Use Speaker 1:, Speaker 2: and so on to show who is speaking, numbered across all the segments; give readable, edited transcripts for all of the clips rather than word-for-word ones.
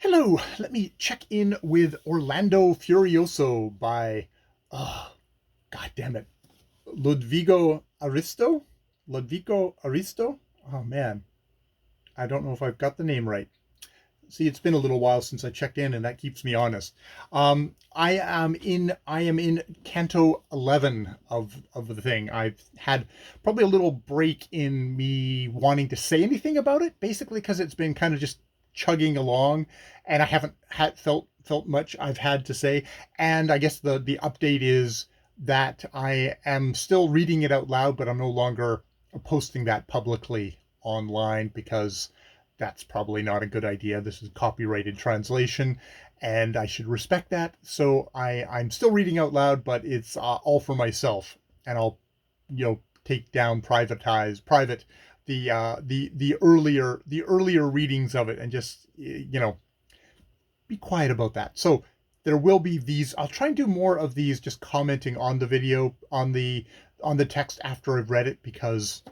Speaker 1: Hello, let me check in with Orlando Furioso by, god damn it, Ludvigo Aristo? Ludvigo Aristo? Oh man, I don't know if I've got the name right. See, it's been a little while since I checked in, and that keeps me honest. I am in Canto 11 of the thing. I've had probably a little break in me wanting to say anything about it, basically because it's been kind of just chugging along, and I haven't had felt much I've had to say. And I guess the update is that I am still reading it out loud, but I'm no longer posting that publicly online because that's probably not a good idea. This is copyrighted translation, and I should respect that. So I'm still reading out loud, but it's all for myself, and I'll take down private the earlier readings of it, and just be quiet about that. So there will be these. I'll try and do more of these, just commenting on the video, on the text after I've read it, because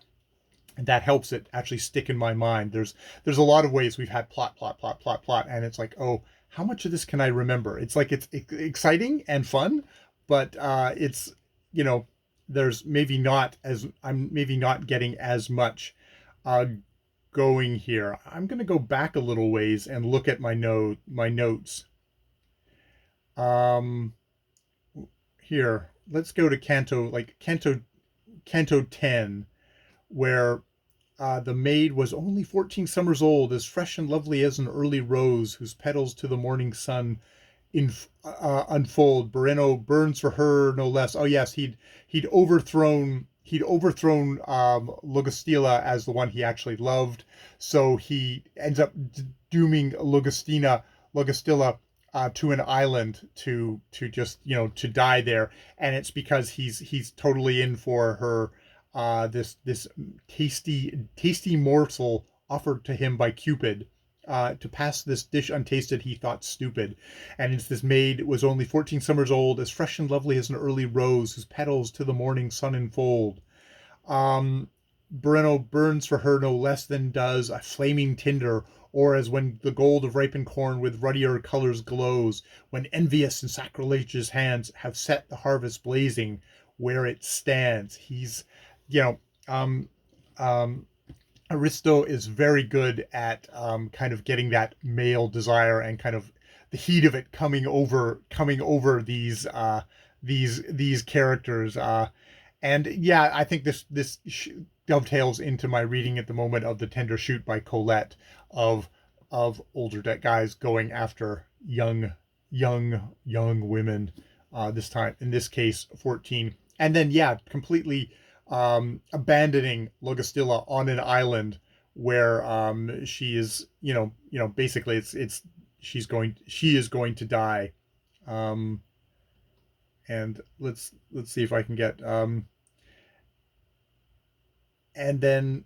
Speaker 1: that helps it actually stick in my mind. There's a lot of ways we've had plot, and it's like, oh, how much of this can I remember? It's like it's exciting and fun, but it's you know there's maybe not as I'm maybe not getting as much uh, going here. I'm gonna go back a little ways and look at my notes. Um, Here, let's go to Canto 10, where the maid was only 14 summers old, as fresh and lovely as an early rose, whose petals to the morning sun unfold. Moreno burns for her no less. Oh yes, he'd overthrown Logostilla as the one he actually loved, so he ends up dooming Logostilla to an island to just to die there, and it's because he's totally in for her, this tasty morsel offered to him by Cupid. To pass this dish untasted, he thought stupid. And it's this maid was only 14 summers old, as fresh and lovely as an early rose, whose petals to the morning sun enfold. Breno burns for her no less than does a flaming tinder, or as when the gold of ripened corn with ruddier colors glows, when envious and sacrilegious hands have set the harvest blazing where it stands. He's, you know, um, um, Aristo is very good at kind of getting that male desire and kind of the heat of it coming over these characters. And yeah, I think this dovetails into my reading at the moment of The Tender Shoot by Colette, of older guys going after young women. This time, in this case, 14, and then yeah, completely abandoning Logostilla on an island where she is, basically it's she is going to die. Um, and let's see if I can get and then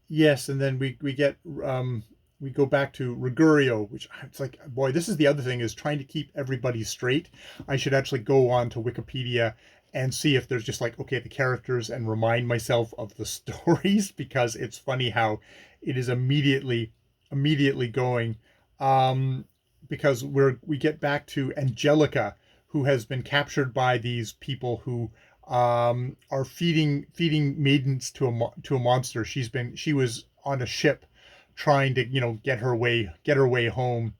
Speaker 1: yes, and then we get we go back to Rigurio, which it's like, boy, this is the other thing, is trying to keep everybody straight. I should actually go on to Wikipedia and see if there's just like, okay, the characters, and remind myself of the stories, because it's funny how it is immediately going. Um, because we get back to Angelica, who has been captured by these people who are feeding maidens to a monster. She was on a ship trying to get her way home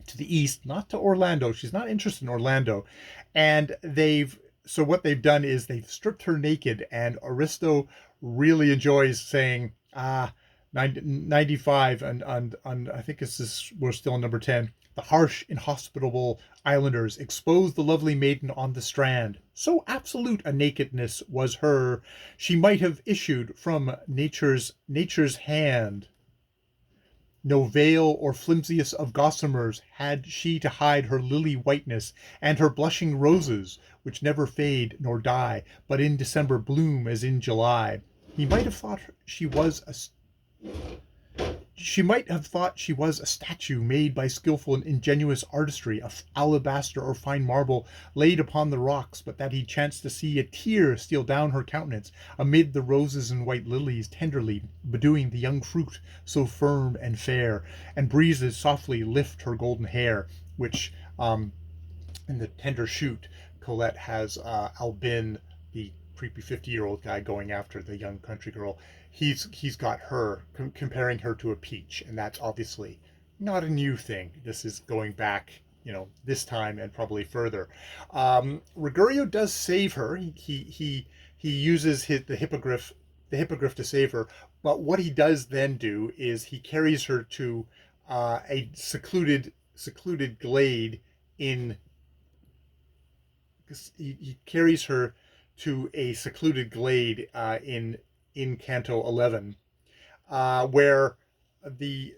Speaker 1: to the east, not to Orlando. She's not interested in Orlando, and what they've done is they've stripped her naked, and Aristo really enjoys saying 95, and I think we're still on number 10. The harsh, inhospitable islanders exposed the lovely maiden on the strand. So absolute a nakedness was her, she might have issued from nature's hand. No veil or flimsiest of gossamers had she to hide her lily whiteness, and her blushing roses, which never fade nor die, but in December bloom as in July. He might have thought she was She might have thought she was a statue made by skillful and ingenious artistry, of alabaster or fine marble laid upon the rocks, but that he chanced to see a tear steal down her countenance amid the roses and white lilies, tenderly bedewing the young fruit, so firm and fair, and breezes softly lift her golden hair, which in the tender shoot, Colette has Albin, the creepy 50-year-old guy, going after the young country girl. He's got her comparing her to a peach, and that's obviously not a new thing. This is going back, this time and probably further. Ruggiero does save her. He uses the hippogriff to save her. But what he does then do is he carries her to a secluded glade in. He carries her to a secluded glade in Canto 11, where at the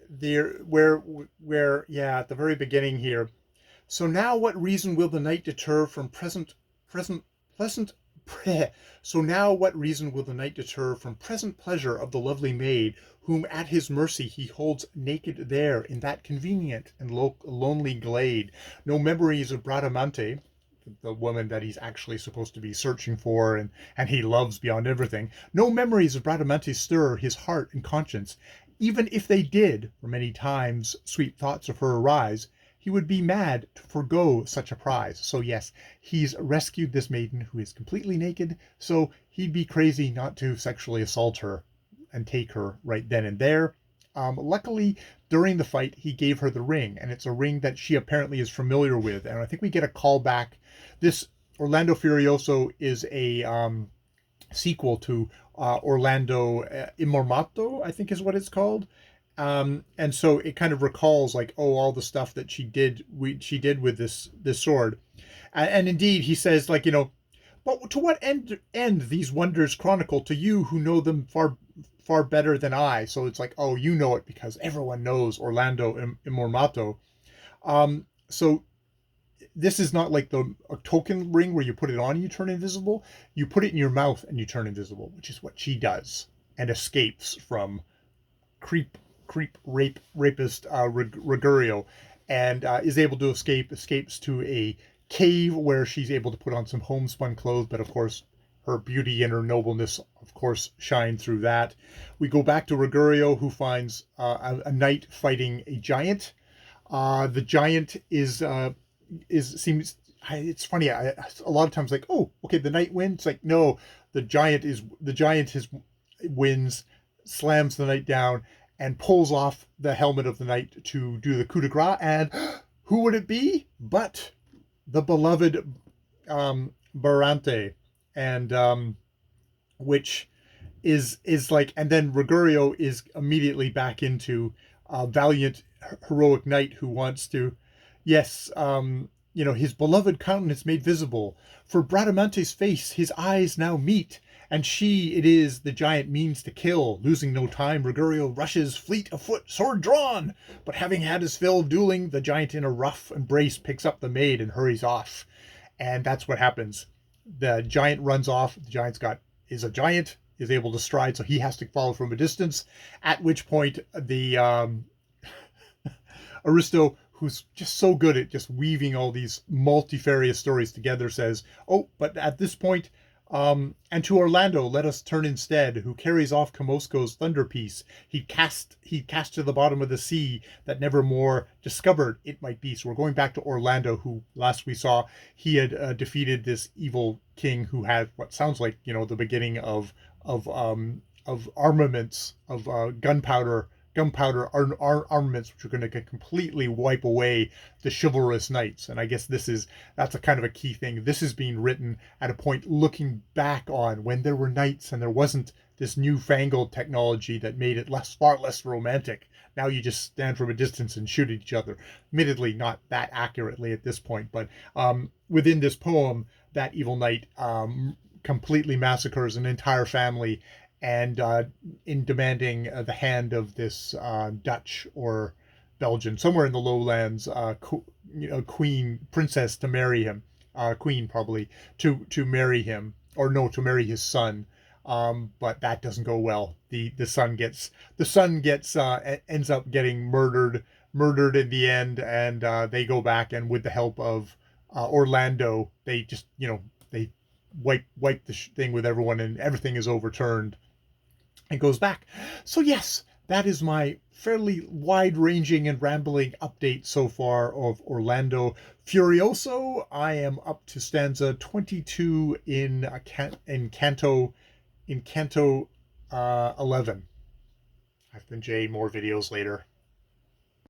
Speaker 1: very beginning here. So now what reason will the knight deter from pleasant so now what reason will the knight deter from present pleasure of the lovely maid, whom at his mercy he holds naked there in that convenient and lonely glade? No memories of Bradamante, the woman that he's actually supposed to be searching for and he loves beyond everything. No memories of Bradamante stir his heart and conscience. Even if they did, for many times sweet thoughts of her arise, he would be mad to forego such a prize. So yes, he's rescued this maiden who is completely naked, so he'd be crazy not to sexually assault her and take her right then and there. Luckily, during the fight, he gave her the ring, and it's a ring that she apparently is familiar with. And I think we get a call back. This Orlando Furioso is a sequel to Orlando Immormato, I think is what it's called. And so it kind of recalls like, all the stuff that she did with this sword. And indeed, he says, like, but to what end these wonders chronicle to you who know them far better than I? So it's like, oh, you know it because everyone knows Orlando Immormato. So this is not like a token ring where you put it on and you turn invisible. You put it in your mouth and you turn invisible, which is what she does, and escapes from rapist Ruggiero, and is able to escapes to a cave where she's able to put on some homespun clothes, but of course her beauty and her nobleness of course shine through that. We go back to Ruggiero, who finds a knight fighting a giant. The giant seems, it's funny, a lot of times like, oh, okay, the knight wins. Like, no, the giant wins, slams the knight down, and pulls off the helmet of the knight to do the coup de grace. And who would it be but the beloved Barante, and which is like, and then Ruggiero is immediately back into valiant heroic knight who wants to, yes, his beloved countenance made visible. For Bradamante's face his eyes now meet, and she it is the giant means to kill. Losing no time, Ruggiero rushes fleet of foot, sword drawn. But having had his fill of dueling, the giant in a rough embrace picks up the maid and hurries off. And that's what happens. The giant runs off. The giant's is a giant, is able to stride, so he has to follow from a distance. At which point the Aristo, who's just so good at just weaving all these multifarious stories together, says, oh, but at this point, and to Orlando let us turn instead, who carries off Camosco's thunder piece. He'd cast to the bottom of the sea, that never more discovered it might be. So we're going back to Orlando, who last we saw, he had defeated this evil king who had what sounds like, the beginning of armaments, of gunpowder armaments, which are going to completely wipe away the chivalrous knights. And I guess that's a kind of a key thing. This is being written at a point looking back on when there were knights and there wasn't this newfangled technology that made it far less romantic. Now you just stand from a distance and shoot at each other. Admittedly, not that accurately at this point, but within this poem, that evil knight completely massacres an entire family, and in demanding the hand of this Dutch or Belgian, somewhere in the lowlands, princess to marry him, queen probably, to marry him, or no, to marry his son. but that doesn't go well. The son gets ends up getting murdered in the end, and they go back, and with the help of Orlando, they just, they wipe the thing with everyone, and everything is overturned and goes back. So yes, that is my fairly wide-ranging and rambling update so far of Orlando Furioso. I am up to stanza 22 in Canto 11. I've been Jay. More videos later.